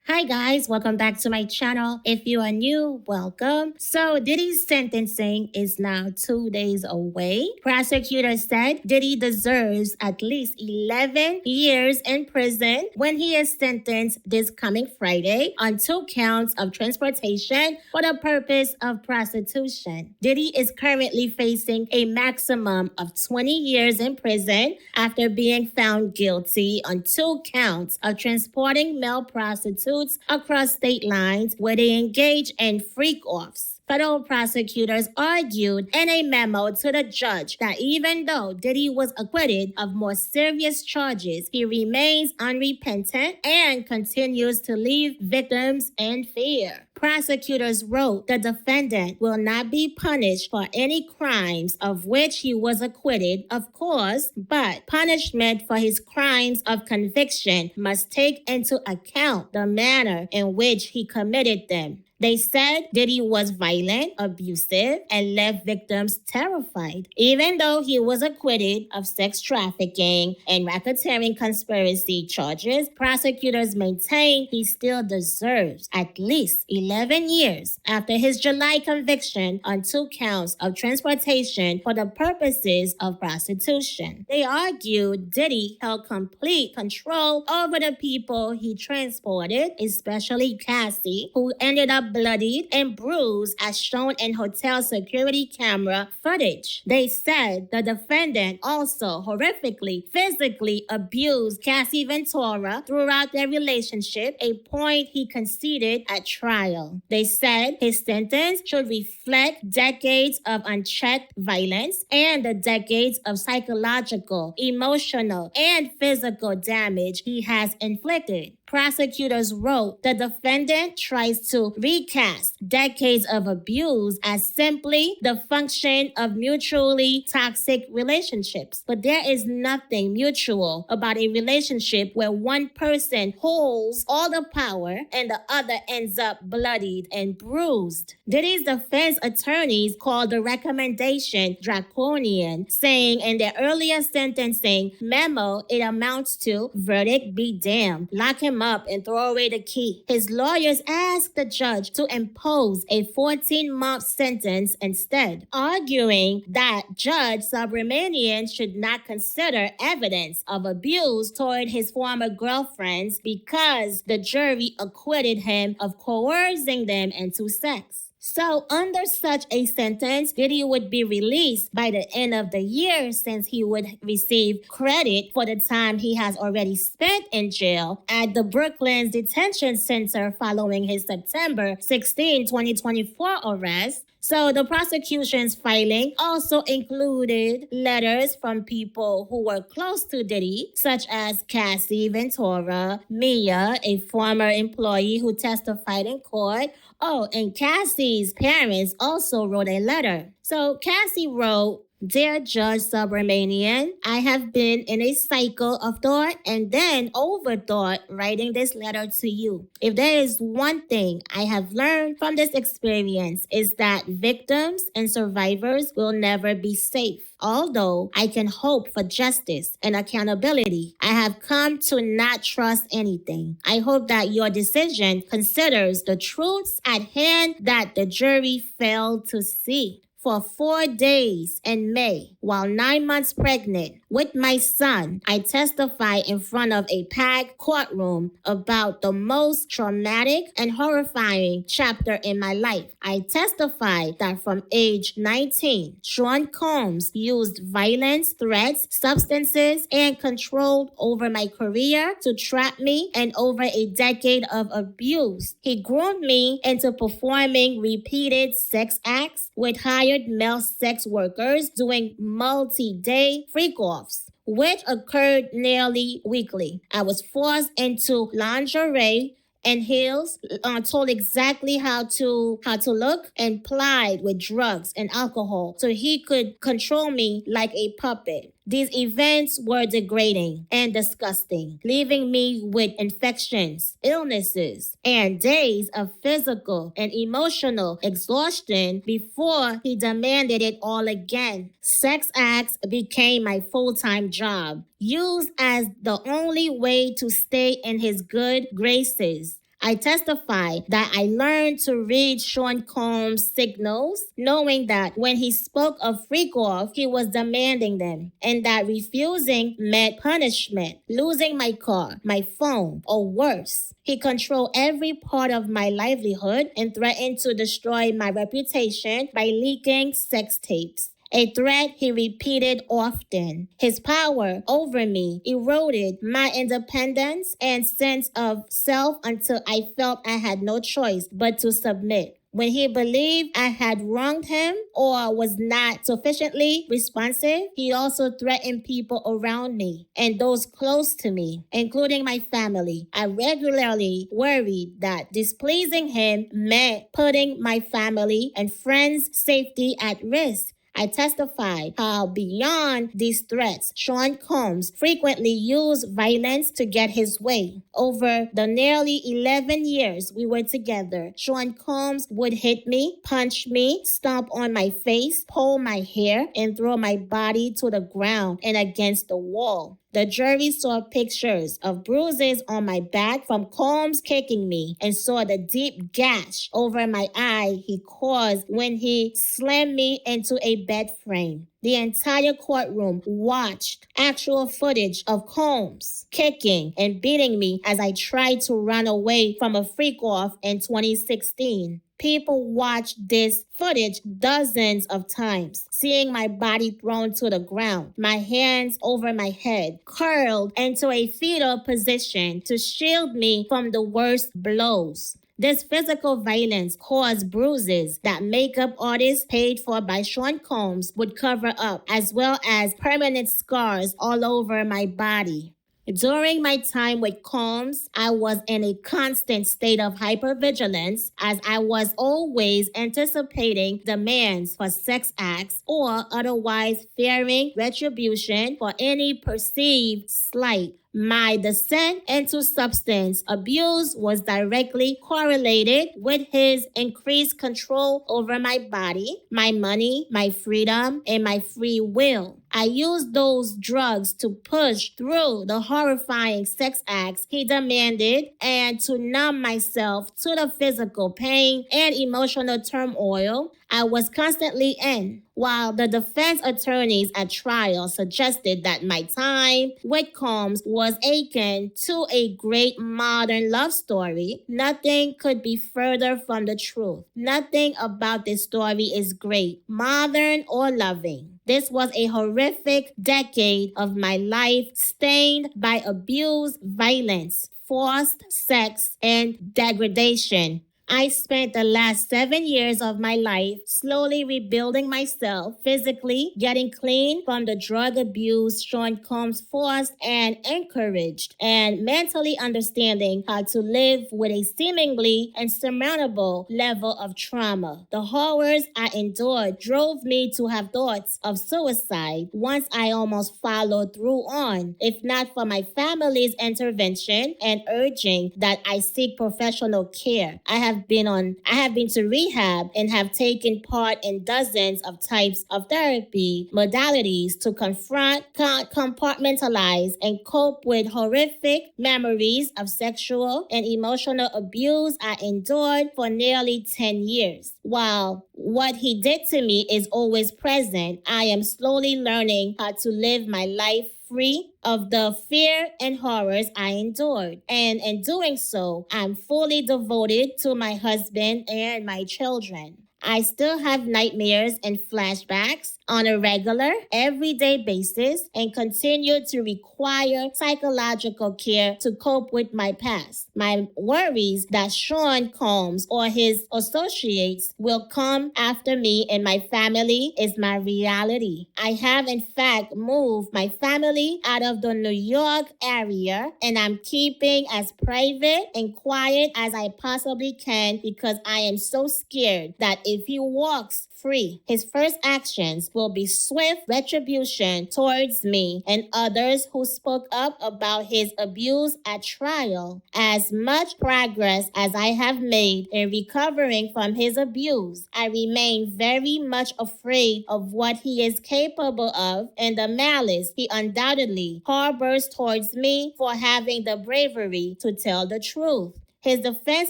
Hi guys, welcome back to my channel. If you are new, welcome. So Diddy's sentencing is now 2 days away. Prosecutors said Diddy deserves at least 11 years in prison when he is sentenced this coming Friday on 2 counts of transportation for the purpose of prostitution. Diddy is currently facing a maximum of 20 years in prison after being found guilty on 2 counts of transporting male prostitutes across state lines where they engage in freak-offs. Federal prosecutors argued in a memo to the judge that even though Diddy was acquitted of more serious charges, he remains unrepentant and continues to leave victims in fear. Prosecutors wrote the defendant will not be punished for any crimes of which he was acquitted, of course, but punishment for his crimes of conviction must take into account the manner in which he committed them. They said Diddy was violent, abusive, and left victims terrified. Even though he was acquitted of sex trafficking and racketeering conspiracy charges, prosecutors maintain he still deserves at least 11 years after his July conviction on 2 counts of transportation for the purposes of prostitution. They argued Diddy held complete control over the people he transported, especially Cassie, who ended up bloodied and bruised as shown in hotel security camera footage. They said the defendant also horrifically physically abused Cassie Ventura throughout their relationship, a point he conceded at trial. They said his sentence should reflect decades of unchecked violence and the decades of psychological, emotional, and physical damage he has inflicted. Prosecutors wrote the defendant tries to recast decades of abuse as simply the function of mutually toxic relationships. But there is nothing mutual about a relationship where one person holds all the power and the other ends up bloodied and bruised. Diddy's defense attorneys called the recommendation draconian, saying in their earlier sentencing memo it amounts to verdict be damned, lock him up and throw away the key. His lawyers asked the judge to impose a 14-month sentence instead, arguing that Judge Subramanian should not consider evidence of abuse toward his former girlfriends because the jury acquitted him of coercing them into sex. So, under such a sentence, Diddy would be released by the end of the year since he would receive credit for the time he has already spent in jail at the Brooklyn's detention center following his September 16, 2024 arrest. So the prosecution's filing also included letters from people who were close to Diddy, such as Cassie Ventura, Mia, a former employee who testified in court. Oh, and Cassie's parents also wrote a letter. So Cassie wrote, Dear Judge Subramanian, I have been in a cycle of thought and then overthought writing this letter to you. If there is one thing I have learned from this experience is that victims and survivors will never be safe. Although I can hope for justice and accountability, I have come to not trust anything. I hope that your decision considers the truths at hand that the jury failed to see. For 4 days in May, while 9 months pregnant with my son, I testified in front of a packed courtroom about the most traumatic and horrifying chapter in my life. I testified that from age 19, Sean Combs used violence, threats, substances, and control over my career to trap me and over a decade of abuse. He groomed me into performing repeated sex acts with hired male sex workers doing multi-day freak-offs, which occurred nearly weekly. I was forced into lingerie and heels, told exactly how to look, and plied with drugs and alcohol so he could control me like a puppet. These events were degrading and disgusting, leaving me with infections, illnesses, and days of physical and emotional exhaustion before he demanded it all again. Sex acts became my full-time job, used as the only way to stay in his good graces. I testify that I learned to read Sean Combs' signals, knowing that when he spoke of freak off, he was demanding them, and that refusing meant punishment, losing my car, my phone, or worse. He controlled every part of my livelihood and threatened to destroy my reputation by leaking sex tapes. A threat he repeated often. His power over me eroded my independence and sense of self until I felt I had no choice but to submit. When he believed I had wronged him or was not sufficiently responsive, he also threatened people around me and those close to me, including my family. I regularly worried that displeasing him meant putting my family and friends' safety at risk. I testified how beyond these threats, Sean Combs frequently used violence to get his way. Over the nearly 11 years we were together, Sean Combs would hit me, punch me, stomp on my face, pull my hair, and throw my body to the ground and against the wall. The jury saw pictures of bruises on my back from Combs kicking me and saw the deep gash over my eye he caused when he slammed me into a bed frame. The entire courtroom watched actual footage of Combs kicking and beating me as I tried to run away from a freak off in 2016. People watched this footage dozens of times, seeing my body thrown to the ground, my hands over my head, curled into a fetal position to shield me from the worst blows. This physical violence caused bruises that makeup artists paid for by Sean Combs would cover up, as well as permanent scars all over my body. During my time with Combs, I was in a constant state of hypervigilance as I was always anticipating demands for sex acts or otherwise fearing retribution for any perceived slight. My descent into substance abuse was directly correlated with his increased control over my body, my money, my freedom, and my free will. I used those drugs to push through the horrifying sex acts he demanded and to numb myself to the physical pain and emotional turmoil I was constantly in, while the defense attorneys at trial suggested that my time with Combs was akin to a great modern love story. Nothing could be further from the truth. Nothing about this story is great, modern, or loving. This was a horrific decade of my life stained by abuse, violence, forced sex, and degradation. I spent the last 7 years of my life slowly rebuilding myself physically, getting clean from the drug abuse Sean Combs forced and encouraged, and mentally understanding how to live with a seemingly insurmountable level of trauma. The horrors I endured drove me to have thoughts of suicide once I almost followed through on, if not for my family's intervention and urging that I seek professional care. I have been to rehab and have taken part in dozens of types of therapy modalities to confront, compartmentalize, and cope with horrific memories of sexual and emotional abuse I endured for nearly 10 years. While what he did to me is always present, I am slowly learning how to live my life free of the fear and horrors I endured. And in doing so, I'm fully devoted to my husband and my children. I still have nightmares and flashbacks on a regular, everyday basis and continue to require psychological care to cope with my past. My worries that Sean Combs or his associates will come after me and my family is my reality. I have in fact moved my family out of the New York area and I'm keeping as private and quiet as I possibly can because I am so scared that if he walks free, his first actions will be swift retribution towards me and others who spoke up about his abuse at trial. As much progress as I have made in recovering from his abuse, I remain very much afraid of what he is capable of and the malice he undoubtedly harbors towards me for having the bravery to tell the truth. His defense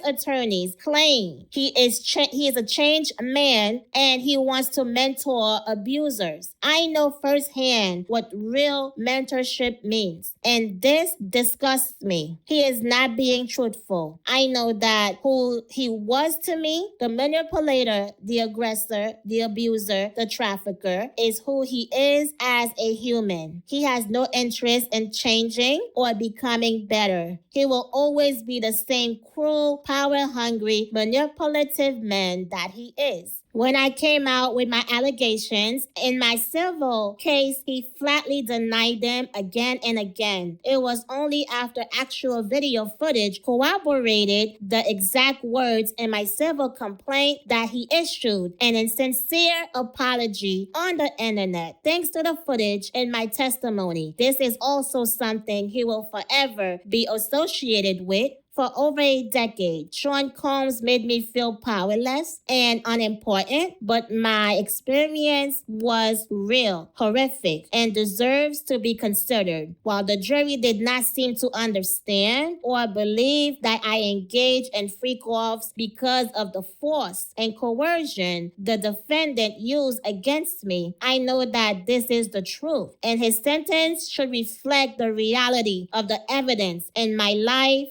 attorneys claim he is a changed man and he wants to mentor abusers. I know firsthand what real mentorship means, and this disgusts me. He is not being truthful. I know that who he was to me, the manipulator, the aggressor, the abuser, the trafficker, is who he is as a human. He has no interest in changing or becoming better. He will always be the same cruel, power-hungry, manipulative man that he is. When I came out with my allegations in my civil case, he flatly denied them again and again. It was only after actual video footage corroborated the exact words in my civil complaint that he issued an insincere apology on the internet. Thanks to the footage in my testimony, this is also something he will forever be associated with. For over a decade, Sean Combs made me feel powerless and unimportant, but my experience was real, horrific, and deserves to be considered. While the jury did not seem to understand or believe that I engaged in freak-offs because of the force and coercion the defendant used against me, I know that this is the truth, and his sentence should reflect the reality of the evidence in my life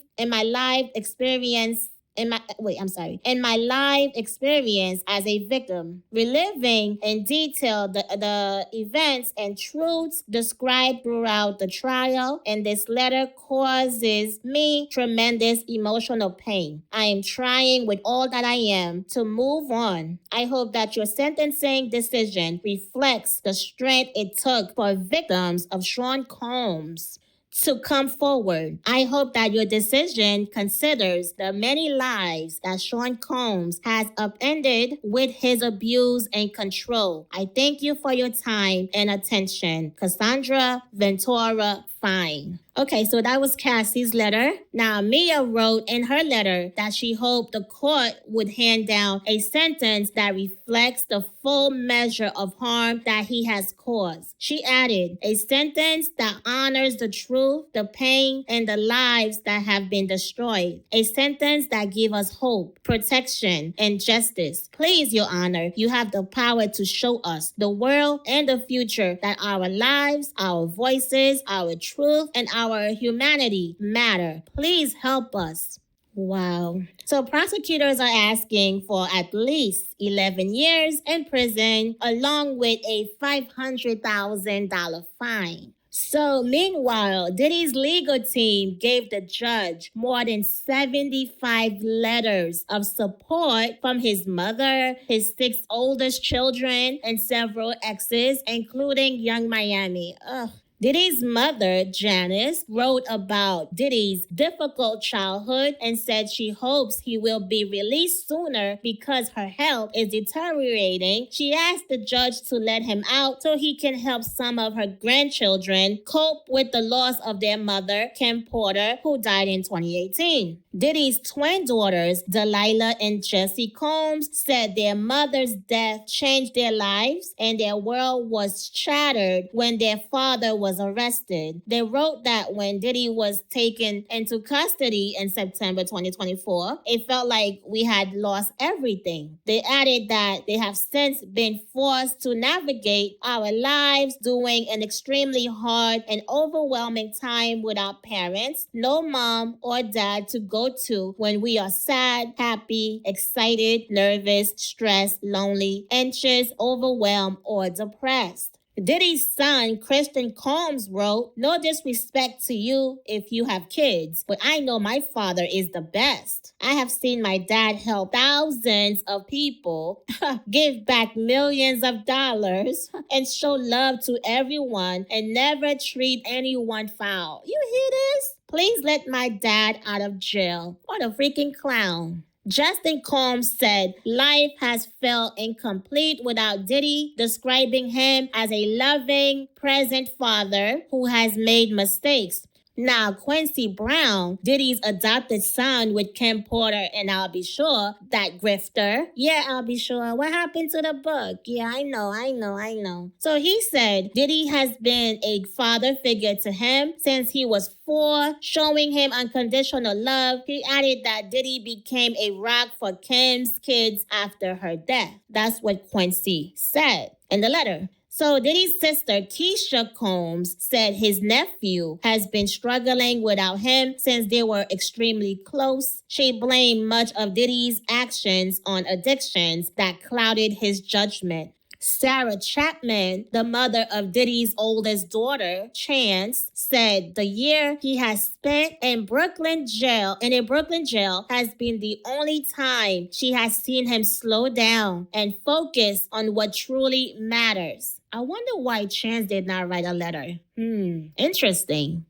experience in my live experience as a victim, reliving in detail the events and truths described throughout the trial, and this letter causes me tremendous emotional pain. I am trying with all that I am to move on. I hope that your sentencing decision reflects the strength it took for victims of Sean Combs to come forward. I hope that your decision considers the many lives that Sean Combs has upended with his abuse and control. I thank you for your time and attention. Cassandra Ventura Fine. Okay, so that was Cassie's letter. Now, Mia wrote in her letter that she hoped the court would hand down a sentence that reflects the full measure of harm that he has caused. She added, a sentence that honors the truth, the pain, and the lives that have been destroyed. A sentence that gives us hope, protection, and justice. Please, Your Honor, you have the power to show us, the world and the future, that our lives, our voices, our truth, and our humanity matter. Please help us. Wow. So prosecutors are asking for at least 11 years in prison along with a $500,000 fine. So meanwhile, Diddy's legal team gave the judge more than 75 letters of support from his mother, his 6 oldest children, and several exes, including Young Miami. Ugh. Diddy's mother, Janice, wrote about Diddy's difficult childhood and said she hopes he will be released sooner because her health is deteriorating. She asked the judge to let him out so he can help some of her grandchildren cope with the loss of their mother, Kim Porter, who died in 2018. Diddy's twin daughters, Delilah and Jessie Combs, said their mother's death changed their lives and their world was shattered when their father was arrested. They wrote that when Diddy was taken into custody in September 2024, it felt like we had lost everything. They added that they have since been forced to navigate our lives during an extremely hard and overwhelming time without parents, no mom or dad to go to when we are sad, happy, excited, nervous, stressed, lonely, anxious, overwhelmed, or depressed. Diddy's son, Christian Combs, wrote, no disrespect to you if you have kids, but I know my father is the best. I have seen my dad help thousands of people, give back millions of dollars, and show love to everyone and never treat anyone foul. You hear this? Please let my dad out of jail. What a freaking clown. Justin Combs said, life has felt incomplete without Diddy, describing him as a loving, present father who has made mistakes. Now, Quincy Brown, Diddy's adopted son with Kim Porter and I'll Be Sure, that grifter. Yeah, I'll be sure. What happened to the book? Yeah, I know. So he said Diddy has been a father figure to him since he was 4, showing him unconditional love. He added that Diddy became a rock for Kim's kids after her death. That's what Quincy said in the letter. So Diddy's sister, Keisha Combs, said his nephew has been struggling without him since they were extremely close. She blamed much of Diddy's actions on addictions that clouded his judgment. Sarah Chapman, the mother of Diddy's oldest daughter, Chance, said the year he has spent in Brooklyn jail has been the only time she has seen him slow down and focus on what truly matters. I wonder why Chance did not write a letter. Interesting.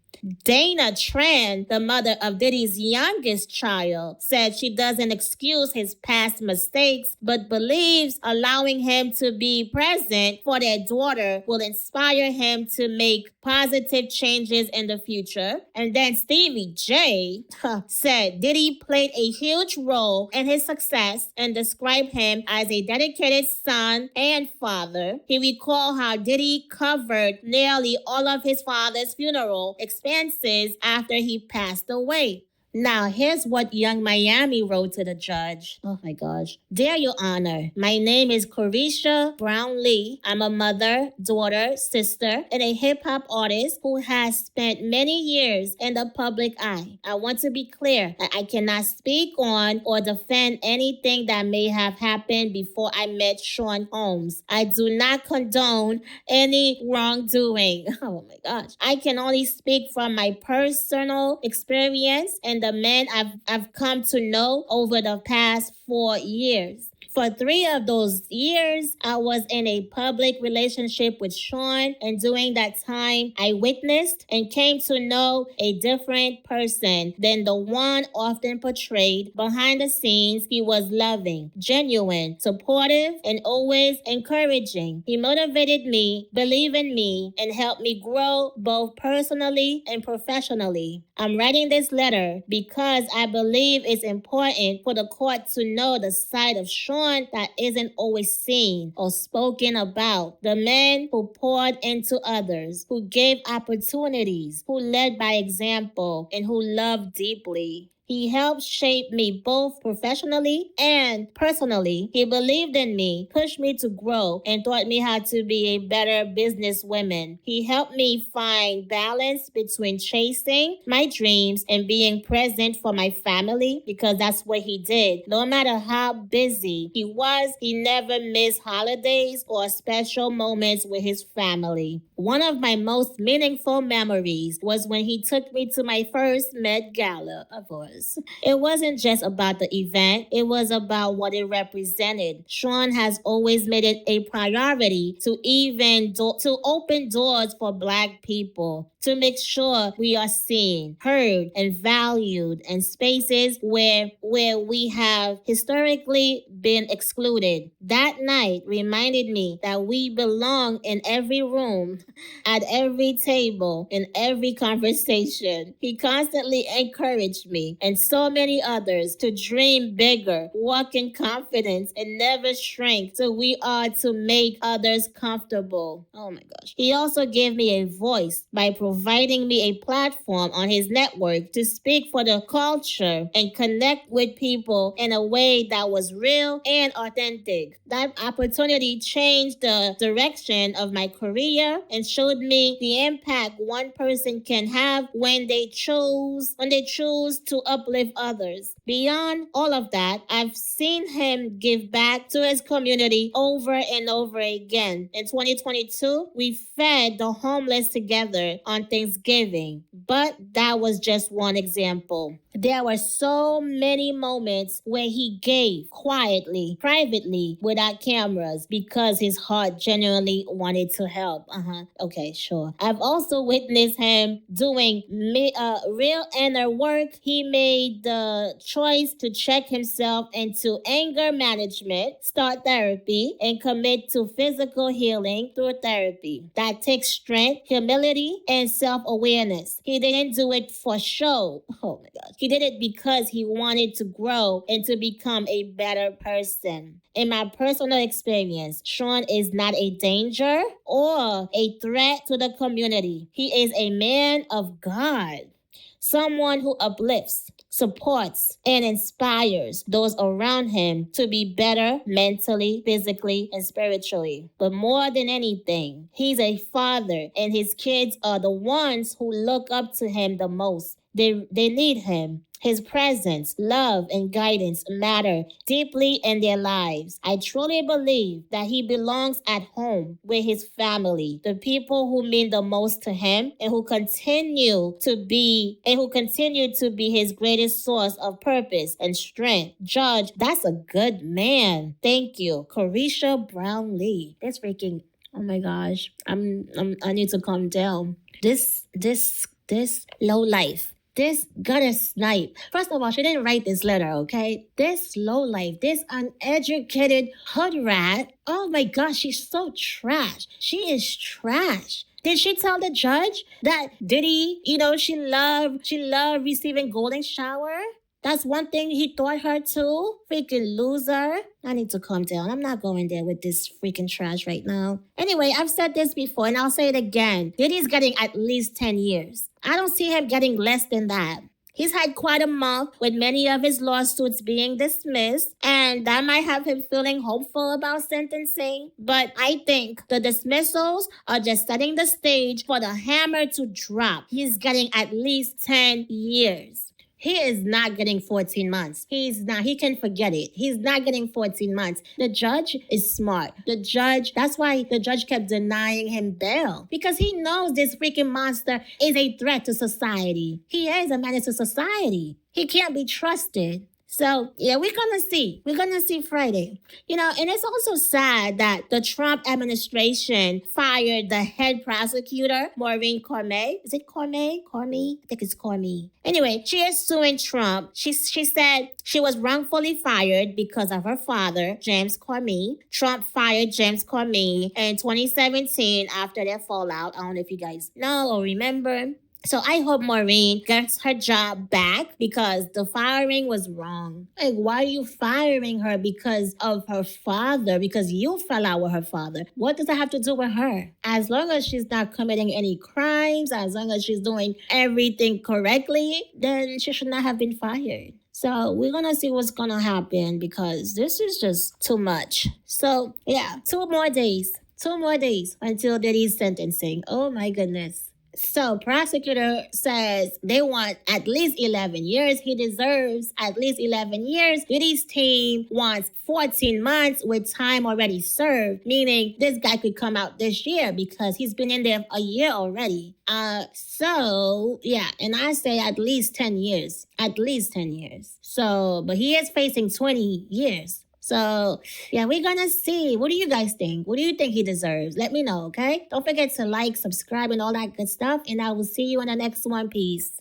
Dana Tran, the mother of Diddy's youngest child, said she doesn't excuse his past mistakes, but believes allowing him to be present for their daughter will inspire him to make positive changes in the future. And then Stevie J said Diddy played a huge role in his success and described him as a dedicated son and father. He recalled how Diddy covered nearly all of his father's funeral expenses after he passed away. Now, here's what Young Miami wrote to the judge. Oh my gosh. Dear Your Honor, my name is Corisha Brown Lee. I'm a mother, daughter, sister, and a hip hop artist who has spent many years in the public eye. I want to be clear that I cannot speak on or defend anything that may have happened before I met Sean Holmes. I do not condone any wrongdoing. Oh my gosh. I can only speak from my personal experience and the men I've come to know over the past 4 years. For 3 of those years, I was in a public relationship with Sean, and during that time, I witnessed and came to know a different person than the one often portrayed. Behind the scenes, he was loving, genuine, supportive, and always encouraging. He motivated me, believed in me, and helped me grow both personally and professionally. I'm writing this letter because I believe it's important for the court to know the side of Sean that isn't always seen or spoken about. The man who poured into others, who gave opportunities, who led by example, and who loved deeply. He helped shape me both professionally and personally. He believed in me, pushed me to grow, and taught me how to be a better businesswoman. He helped me find balance between chasing my dreams and being present for my family, because that's what he did. No matter how busy he was, he never missed holidays or special moments with his family. One of my most meaningful memories was when he took me to my first Met Gala, of course. It wasn't just about the event, it was about what it represented. Sean has always made it a priority to to open doors for Black people, to make sure we are seen, heard, and valued in spaces where we have historically been excluded. That night reminded me that we belong in every room, at every table, in every conversation. He constantly encouraged me and so many others to dream bigger, walk in confidence, and never shrink till we are to make others comfortable. Oh my gosh. He also gave me a voice by providing me a platform on his network to speak for the culture and connect with people in a way that was real and authentic. That opportunity changed the direction of my career and showed me the impact one person can have when they choose to uplift others. Beyond all of that, I've seen him give back to his community over and over again. In 2022, we fed the homeless together on Thanksgiving, but that was just one example. There were so many moments where he gave quietly, privately, without cameras, because his heart genuinely wanted to help. Okay, sure. I've also witnessed him doing real inner work. He made the choice to check himself into anger management, start therapy, and commit to physical healing through therapy. That takes strength, humility, and self-awareness. He didn't do it for show. Oh my gosh. He did it because he wanted to grow and to become a better person. In my personal experience, Sean is not a danger or a threat to the community. He is a man of God. Someone who uplifts, supports, and inspires those around him to be better mentally, physically, and spiritually. But more than anything, he's a father, and his kids are the ones who look up to him the most. They need him. His presence, love, and guidance matter deeply in their lives. I truly believe that he belongs at home with his family, the people who mean the most to him and who continue to be his greatest source of purpose and strength. Judge, that's a good man. Thank you. Carisha Brownlee. That's freaking, oh my gosh. I need to calm down. This low life. This gutter snipe. First of all, she didn't write this letter, okay? This low life, this uneducated hood rat. Oh my gosh, she's so trash. She is trash. Did she tell the judge that Diddy, she loved receiving golden shower? That's one thing he taught her too? Freaking loser. I need to calm down. I'm not going there with this freaking trash right now. Anyway, I've said this before and I'll say it again. Diddy's getting at least 10 years. I don't see him getting less than that. He's had quite a month with many of his lawsuits being dismissed, and that might have him feeling hopeful about sentencing. But I think the dismissals are just setting the stage for the hammer to drop. He's getting at least 10 years. He is not getting 14 months. He's not. He can forget it. He's not getting 14 months. The judge is smart. That's why the judge kept denying him bail. Because he knows this freaking monster is a threat to society. He is a menace to society. He can't be trusted. So, yeah, we're going to see. We're going to see Friday. And it's also sad that the Trump administration fired the head prosecutor, Maureen Cormier. Is it Cormier? Cormier? I think it's Cormier. Anyway, she is suing Trump. She said she was wrongfully fired because of her father, James Cormier. Trump fired James Cormier in 2017 after their fallout. I don't know if you guys know or remember. So I hope Maureen gets her job back because the firing was wrong. Like, why are you firing her because of her father? Because you fell out with her father. What does that have to do with her? As long as she's not committing any crimes, as long as she's doing everything correctly, then she should not have been fired. So we're going to see what's going to happen because this is just too much. So, yeah, 2 more days. 2 more days until Diddy's sentencing. Oh, my goodness. So prosecutor says they want at least 11 years. He deserves at least 11 years. Diddy's team wants 14 months with time already served, meaning this guy could come out this year because he's been in there a year already. So, yeah, and I say at least 10 years. At least 10 years. So, but he is facing 20 years. So, yeah, we're going to see. What do you guys think? What do you think he deserves? Let me know, okay? Don't forget to like, subscribe, and all that good stuff. And I will see you in the next one. Peace.